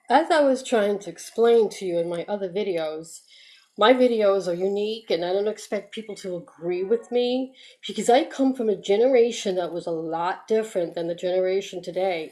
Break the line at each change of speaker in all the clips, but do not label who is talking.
As I was trying to explain to you in my videos are unique and I don't expect people to agree with me because I come from a generation that was a lot different than the generation today.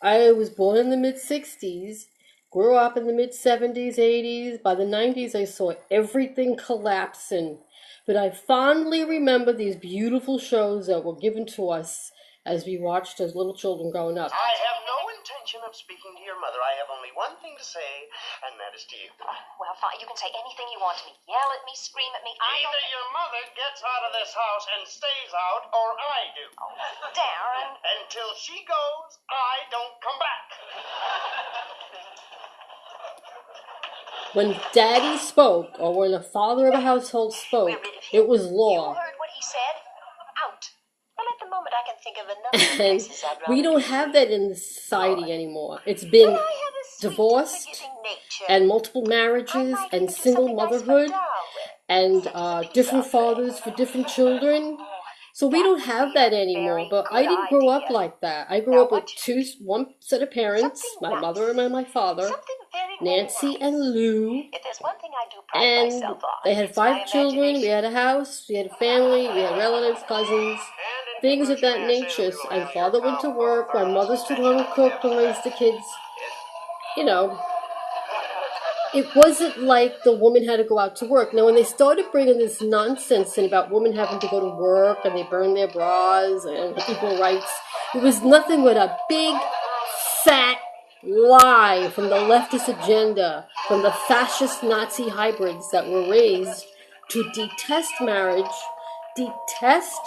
I was born in the mid 60s, grew up in the mid 70s, 80s. By the 90s, I saw everything collapsing. But I fondly remember these beautiful shows that were given to us as we watched as little children growing up.
I have no intention of speaking to your mother. I have only one thing to say, and that is to you.
Well, fine. You can say anything you want to me. Yell at me, scream at me.
Either your mother gets out of this house and stays out, or I do.
Oh, Darren.
Until she goes, I don't come back.
When Daddy spoke, or when a father of a household spoke, it was law.
You heard what he said? Out. Well, at the moment, I can think of a number of
And
places I'd rather
we don't have that in society anymore. It's been divorced and multiple marriages and single motherhood and different fathers for different children. So we don't have that anymore. But I didn't grow up like that. I grew up with one set of parents, my mother and my father, Nancy and Lou.
If there's one thing I do pride
And
myself on,
they had
it's my
5 children, we
imagination.
had a house, we had a family, we had relatives, cousins, things of that nature. And father went to work, my mother stood home and cooked and raised the kids. You know, it wasn't like the woman had to go out to work. Now, when they started bringing this nonsense in about women having to go to work and they burn their bras and equal rights, it was nothing but a big, fat lie from the leftist agenda, from the fascist Nazi hybrids that were raised to detest marriage, detest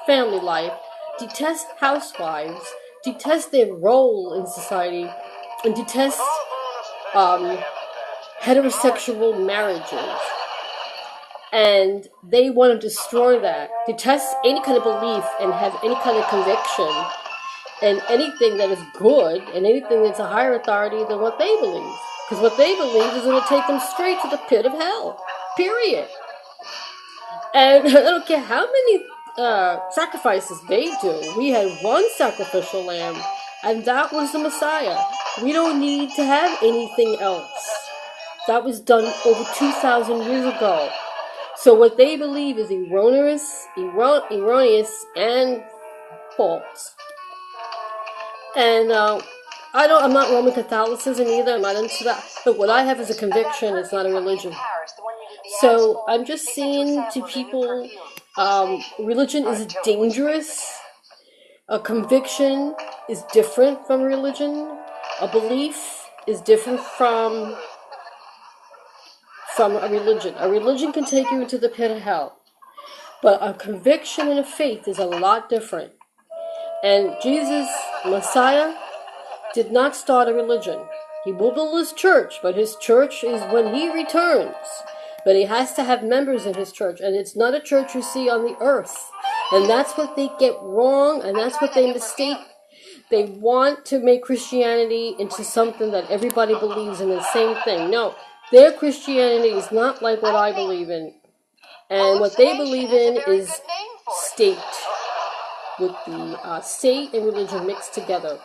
family life, detest housewives, detest their role in society, and detest heterosexual marriages. And they want to destroy that, detest any kind of belief and have any kind of conviction and anything that is good and anything that's a higher authority than what they believe. Because what they believe is going to take them straight to the pit of hell. Period. And I don't care how many sacrifices they do. We had one sacrificial lamb, and that was the Messiah. We don't need to have anything else. That was done over 2,000 years ago. So what they believe is erroneous and false. And I'm not Roman Catholicism either. I'm not into that. But what I have is a conviction. It's not a religion. So I'm just saying to people, religion is dangerous. A conviction is different from religion. A belief is different from a religion. A religion can take you into the pit of hell. But a conviction and a faith is a lot different. And Jesus, Messiah, did not start a religion. He will build his church, but his church is when he returns. But he has to have members in his church, and it's not a church you see on the earth. And that's what they get wrong, and that's what they mistake. They want to make Christianity into something that everybody believes in, the same thing. No, their Christianity is not like what I believe in. And what they believe in is state, with the state and religion mixed together.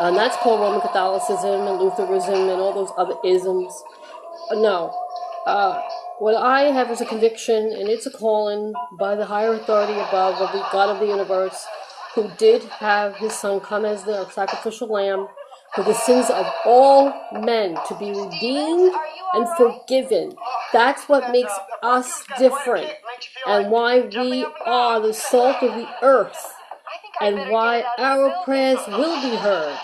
And that's called Roman Catholicism and Lutheranism and all those other isms. No. What I have is a conviction, and it's a calling by the higher authority above, of the God of the universe, who did have his son come as the sacrificial lamb for the sins of all men, to be redeemed and forgiven. That's what makes us different, and why we are the salt of the earth, and why our prayers will be heard,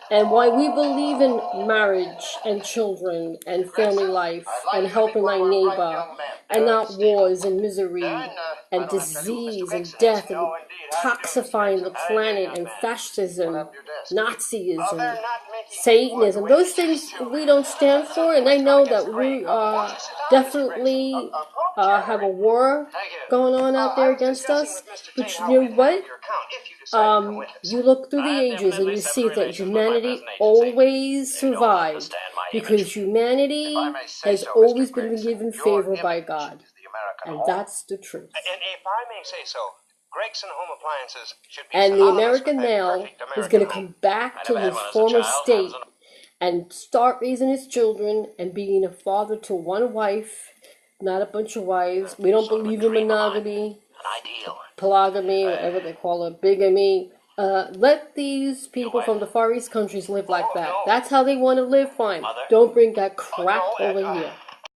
and why we believe in marriage and children and family life and helping thy neighbor, and not wars and misery and disease and death and toxifying the planet and fascism, Nazism, Satanism. Those things we don't stand for, and I know that we definitely have a war going on out there against us, but you know what? You look through the ages and you see that humanity always survived, because humanity has always been given favor by God, and that's the truth.
And if I may say so, Gregson Home Appliances should be
and the American male is going to come back to his former state and start raising his children and being a father to one wife, not a bunch of wives. We don't believe in monogamy,
Ideal.
polygamy, whatever they call it, bigamy. Let these people from the Far East countries live like that. That's how they want to live, fine. Don't bring that crap over here.